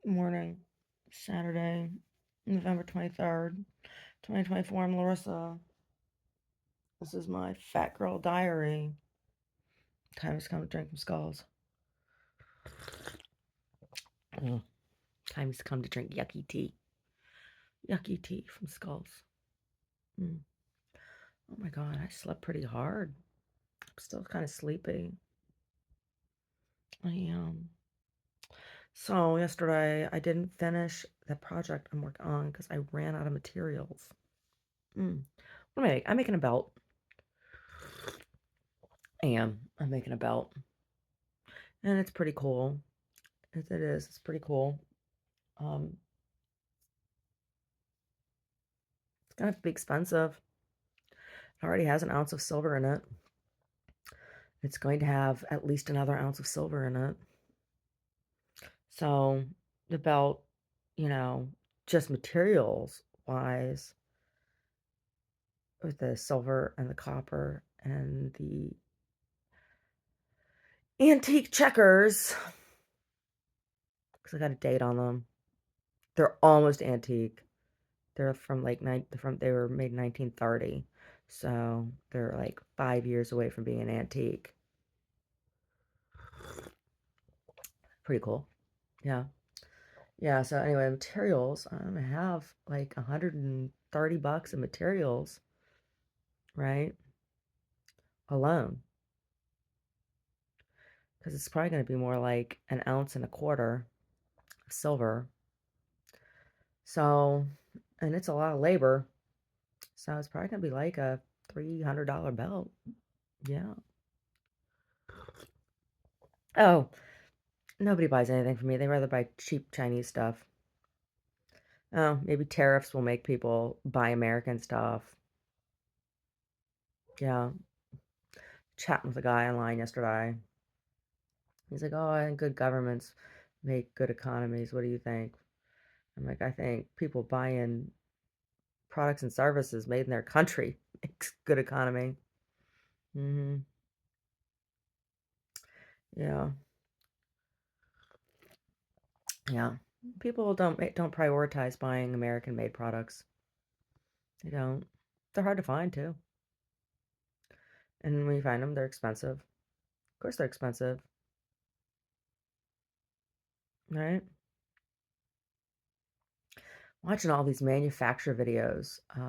Good morning. Saturday, November 23rd, 2024. I'm Larissa. This is my fat girl diary. Time has come to drink some skulls. Mm. Time has come to drink yucky tea. Yucky tea from skulls. Mm. Oh my god, I slept pretty hard. I'm still kind of sleepy. I am. So yesterday I didn't finish the project I'm working on because I ran out of materials. Mm. What am I making? I'm making a belt. I'm making a belt. And it's pretty cool. It is. It's pretty cool. Um, it's gonna be expensive. It already has an ounce of silver in it. It's going to have at least another ounce of silver in it. So the belt, you know, just materials wise, with the silver and the copper and the antique checkers, because I got a date on them. They're almost antique. They're from like they were made in 1930. So they're like 5 years away from being an antique. Pretty cool. Yeah. Yeah, so anyway, materials, I'm gonna have like $130 in materials, right? Alone. Because it's probably gonna be more like an ounce and a quarter of silver. So, and it's a lot of labor. So it's probably gonna be like a $300 belt. Yeah. Oh, nobody buys anything from me. They rather buy cheap Chinese stuff. Oh, maybe tariffs will make people buy American stuff. Yeah. Chatting with a guy online yesterday. He's like, oh, I think good governments make good economies. What do you think? I'm like, I think people buying products and services made in their country makes good economy. Hmm. Yeah. Yeah. People don't prioritize buying American-made products. They don't. They're hard to find too. And when you find them, they're expensive. Of course, they're expensive, right? Watching all these manufacturer videos. I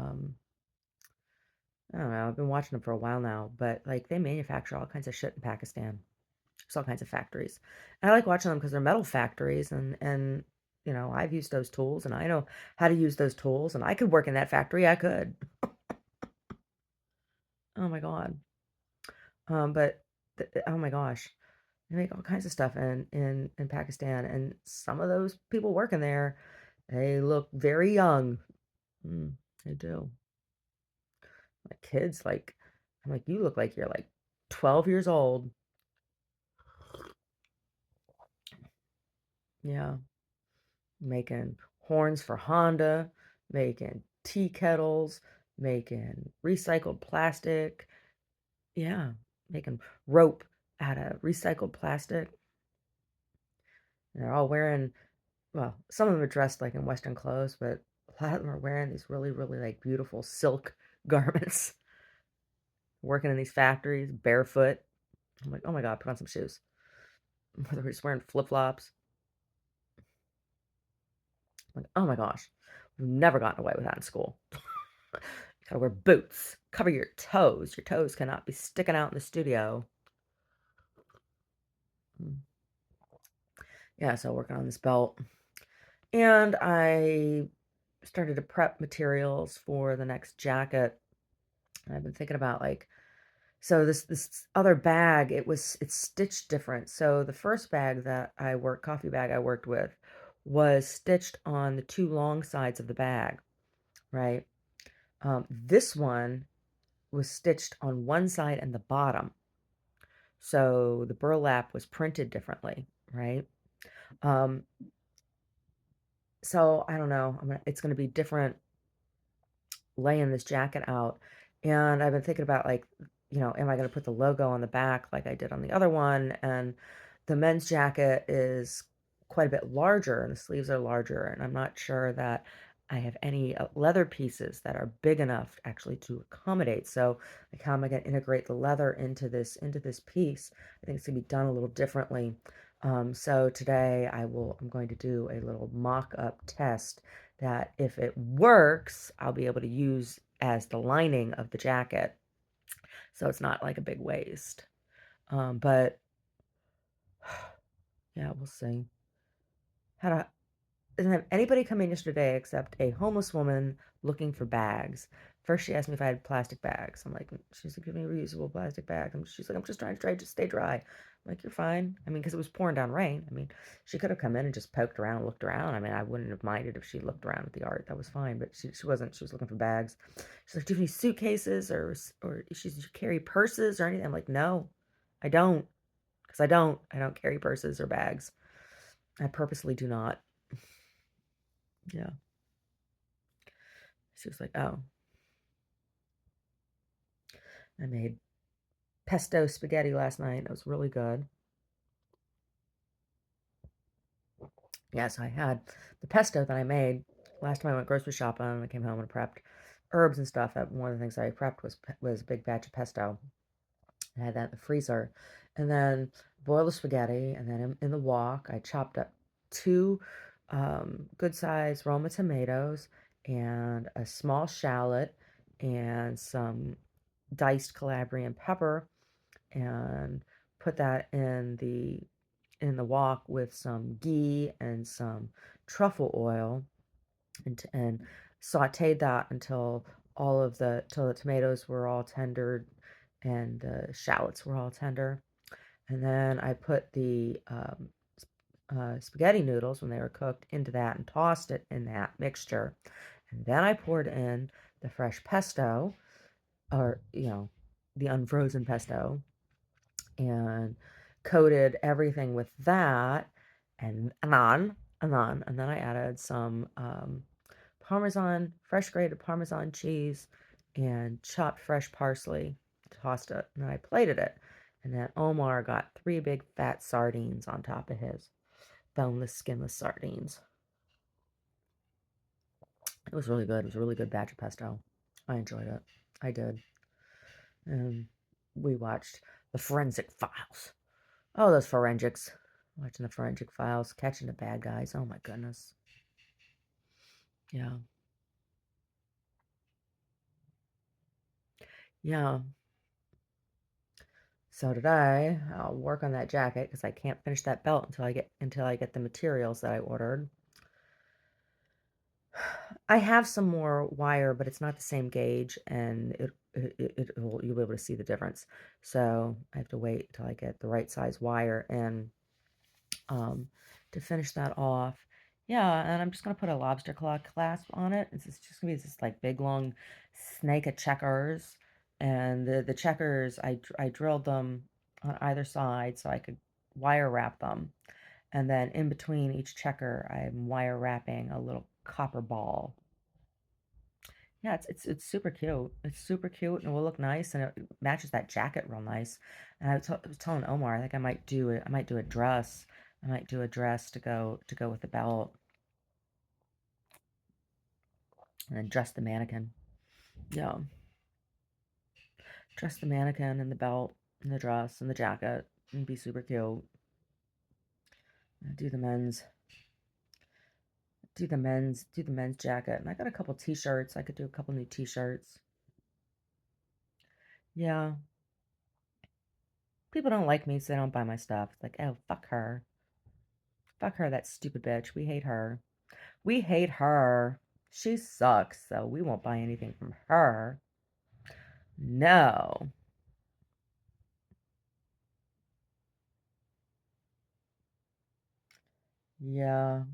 don't know. I've been watching them for a while now, but like they manufacture all kinds of shit in Pakistan. There's all kinds of factories. And I like watching them because they're metal factories and you know, I've used those tools and I know how to use those tools and I could work in that factory. I could. Oh my God. But oh my gosh. They make all kinds of stuff in Pakistan and some of those people working there, they look very young. Mm, they do. My kids like I'm like, you look like you're like 12 years old. Yeah. Making horns for Honda, making tea kettles, making recycled plastic. Yeah, making rope out of recycled plastic. And they're all wearing, well, some of them are dressed like in Western clothes, but a lot of them are wearing these really, really like beautiful silk garments, working in these factories barefoot. I'm like, oh my God, put on some shoes. They're just wearing flip-flops. I'm like, oh my gosh, we've never gotten away with that in school. You gotta wear boots. Cover your toes. Your toes cannot be sticking out in the studio. Mm. Yeah, so working on this belt. And I started to prep materials for the next jacket. And I've been thinking about like, so this other bag, it's stitched different. So the first bag that coffee bag I worked with, was stitched on the two long sides of the bag, right? This one was stitched on one side and the bottom. So the burlap was printed differently, right? Um, so I don't know. It's going to be different laying this jacket out. And I've been thinking about like, you know, am I going to put the logo on the back like I did on the other one? And the men's jacket is quite a bit larger, and the sleeves are larger, and I'm not sure that I have any leather pieces that are big enough actually to accommodate. So, like, how am I going to integrate the leather into this piece? I think it's going to be done a little differently. So today I'm going to do a little mock-up test that if it works, I'll be able to use as the lining of the jacket. So it's not like a big waist. But yeah, we'll see. How to Didn't have anybody come in yesterday except a homeless woman looking for bags. First, she asked me if I had plastic bags. I'm like, she's like, give me a reusable plastic bag. And she's like, I'm just trying to stay dry. I'm like, you're fine. I mean, because it was pouring down rain. I mean, she could have come in and just poked around, looked around. I mean, I wouldn't have minded if she looked around at the art. That was fine. But she wasn't. She was looking for bags. She's like, do you have any suitcases or she's do you carry purses or anything? I'm like, no, I don't, because I don't carry purses or bags. I purposely do not. Yeah. She was like, oh, I made pesto spaghetti last night. It was really good. Yes, I had the pesto that I made last time I went grocery shopping. And I came home and prepped herbs and stuff. One of the things I prepped was a big batch of pesto. I had that in the freezer, and then boiled the spaghetti, and then in the wok I chopped up two good sized Roma tomatoes and a small shallot and some diced Calabrian pepper and put that in the wok with some ghee and some truffle oil and sauteed that until till the tomatoes were all tender and the shallots were all tender. And then I put the spaghetti noodles when they were cooked into that and tossed it in that mixture. And then I poured in the fresh pesto, or the unfrozen pesto, and coated everything with that and and then I added some Parmesan, fresh grated Parmesan cheese and chopped fresh parsley, tossed it, and then I plated it. And then Omar got three big fat sardines on top of his boneless, skinless sardines. It was really good. It was a really good batch of pesto. I enjoyed it. I did. And we watched The Forensic Files. Oh, those forensics. Watching the forensic files, catching the bad guys. Oh my goodness. Yeah. Yeah. So today I'll work on that jacket because I can't finish that belt until I get the materials that I ordered. I have some more wire, but it's not the same gauge, and you'll be able to see the difference. So I have to wait till I get the right size wire and um, to finish that off. Yeah, and I'm just gonna put a lobster claw clasp on it. Just gonna be this like big long snake of checkers, and the checkers I drilled them on either side so I could wire wrap them, and then in between each checker I'm wire wrapping a little copper ball. Yeah, it's super cute. It's super cute and it will look nice and it matches that jacket real nice. And I was telling Omar, I think I might do it. I might do a dress. I might do a dress to go with the belt and then dress the mannequin. Yeah, dress the mannequin and the belt and the dress and the jacket and be super cute. Do the men's do the men's jacket. And I got a couple t-shirts. I could do a couple new t-shirts. Yeah. People don't like me, so they don't buy my stuff. It's like, oh, fuck her. Fuck her, that stupid bitch. We hate her. We hate her. She sucks, so we won't buy anything from her. No. Yeah.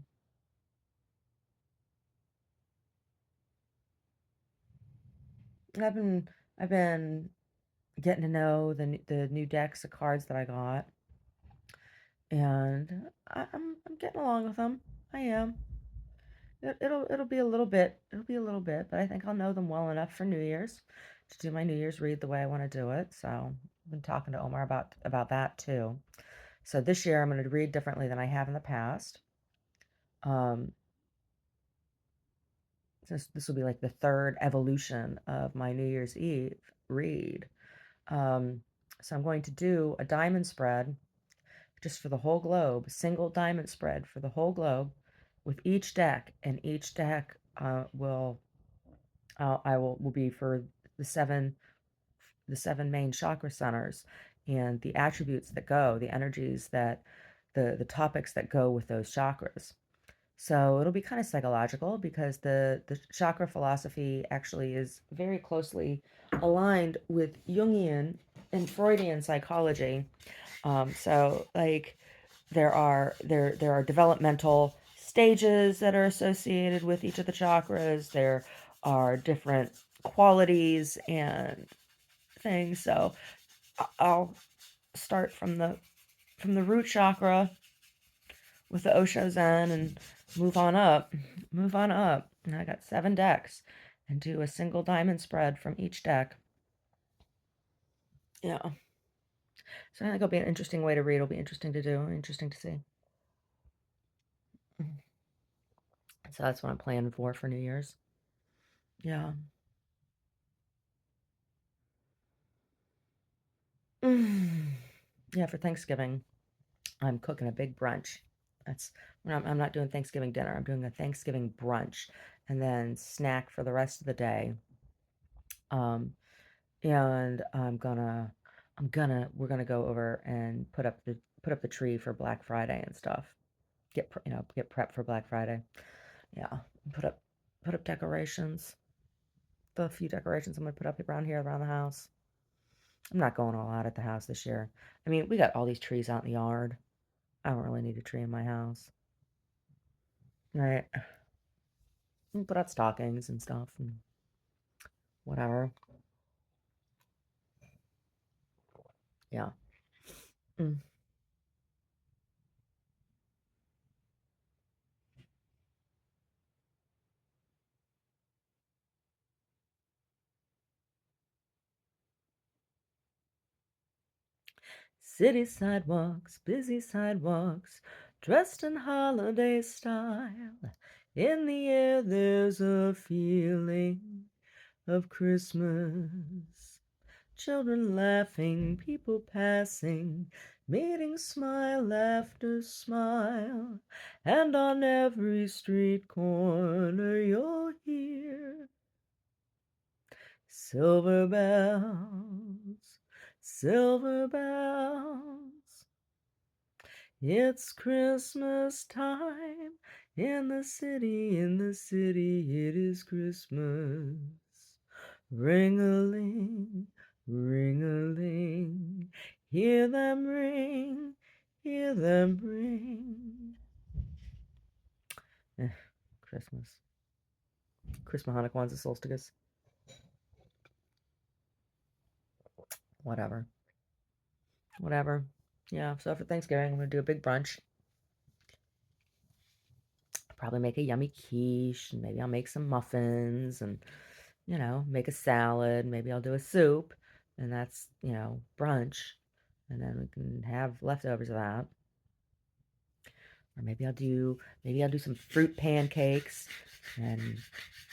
I've been I've been getting to know the new decks of cards that I got, and I'm getting along with them. I am. It'll be a little bit. It'll be a little bit, but I think I'll know them well enough for New Year's to do my New Year's read the way I want to do it. So I've been talking to Omar about that too. So this year I'm going to read differently than I have in the past. Um, this will be like the third evolution of my New Year's Eve read. Um, so I'm going to do a diamond spread just for the whole globe, single diamond spread for the whole globe with each deck, and each deck will be for the seven the seven main chakra centers and the attributes that go, the energies that the topics that go with those chakras. So it'll be kind of psychological because the chakra philosophy actually is very closely aligned with Jungian and Freudian psychology. So like there are developmental stages that are associated with each of the chakras. There are different qualities and things. So I'll start from the root chakra with the Osho Zen and move on up, move on up. And I got 7 decks and do a single diamond spread from each deck. Yeah. So I think it'll be an interesting way to read. It'll be interesting to do, interesting to see. So that's what I'm planning for New Year's. Yeah. Yeah, for Thanksgiving, I'm cooking a big brunch. That's when I'm not doing Thanksgiving dinner. I'm doing a Thanksgiving brunch and then snack for the rest of the day. Um, and we're gonna go over and put up the tree for Black Friday and stuff. Get prepped for Black Friday. Yeah, put up put up decorations. The few decorations I'm gonna put up around here around the house. I'm not going all out at the house this year. I mean, we got all these trees out in the yard. I don't really need a tree in my house. Right. Put out stockings and stuff and whatever. Yeah. Mm. City sidewalks, busy sidewalks, dressed in holiday style. In the air, there's a feeling of Christmas. Children laughing, people passing, meeting smile after smile. And on every street corner, you'll hear silver bells, silver bells. It's Christmas time in the city, it is Christmas. Ring-a-ling, ring-a-ling, hear them ring, hear them ring. Eh, Christmas. Christmas, Hanukkah, Kwanzaa, solstice, whatever. Whatever. Yeah, so for Thanksgiving, I'm going to do a big brunch. Probably make a yummy quiche, and maybe I'll make some muffins and, make a salad. Maybe I'll do a soup, and that's, brunch. And then we can have leftovers of that. Or maybe I'll do some fruit pancakes and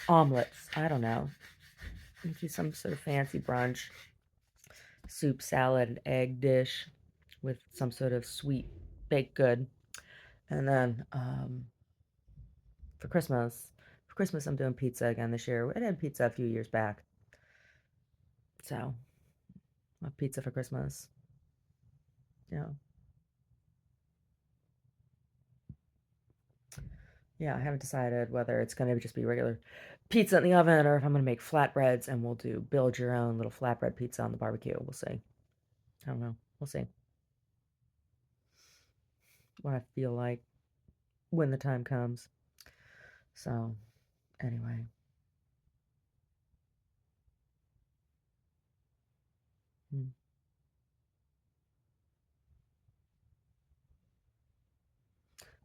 omelets. I don't know. Do some sort of fancy brunch, soup, salad, and egg dish with some sort of sweet baked good. And then for Christmas I'm doing pizza again this year. I had pizza a few years back. So, pizza for Christmas. Yeah. Yeah, I haven't decided whether it's going to just be regular pizza in the oven or if I'm going to make flatbreads and we'll build your own little flatbread pizza on the barbecue. We'll see. I don't know. We'll see what I feel like when the time comes. So, anyway. Hmm.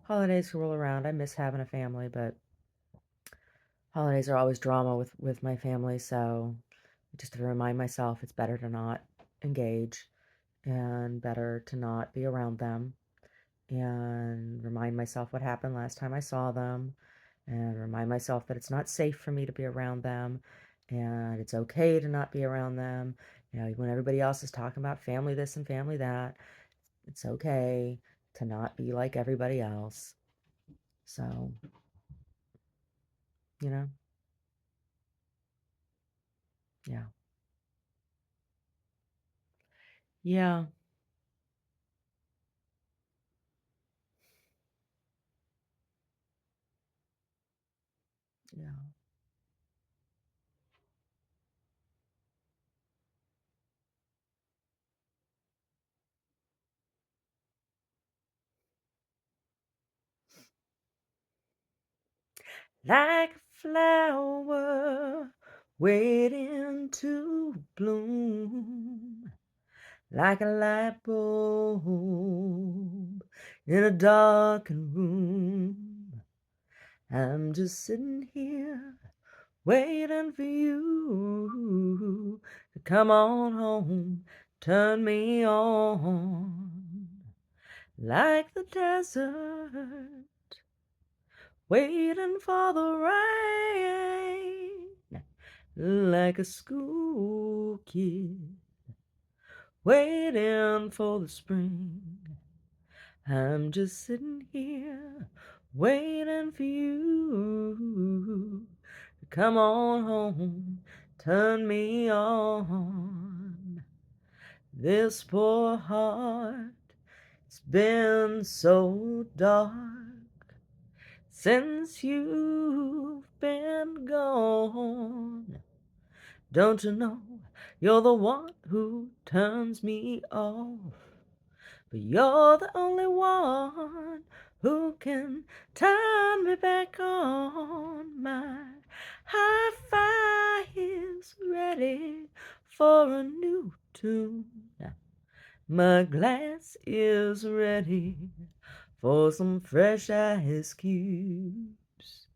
Holidays roll around. I miss having a family, but holidays are always drama with my family, so just to remind myself it's better to not engage and better to not be around them and remind myself what happened last time I saw them, and remind myself that it's not safe for me to be around them, and it's okay to not be around them. You know, when everybody else is talking about family this and family that, it's okay to not be like everybody else. So, you know, yeah. Yeah. Yeah. Like a flower waiting to bloom, like a light bulb in a darkened room. I'm just sitting here waiting for you to come on home, turn me on, like the desert, waiting for the rain, like a school kid, waiting for the spring. I'm just sitting here waiting for you to come on home, turn me on. This poor heart, it's been so dark since you've been gone. Don't you know you're the one who turns me off? But you're the only one who can turn me back on. My hi-fi is ready for a new tune. My glass is ready for some fresh ice cubes.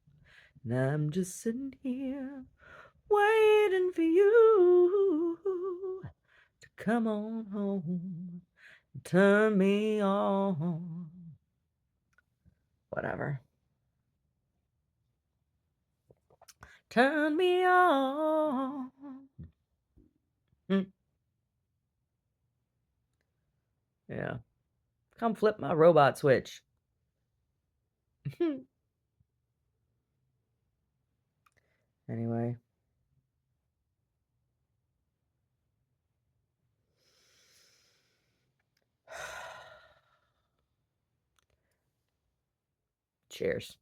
And I'm just sitting here waiting for you to come on home, turn me on. Whatever. Turn me on. Mm, yeah. Come flip my robot switch. Anyway. Cheers.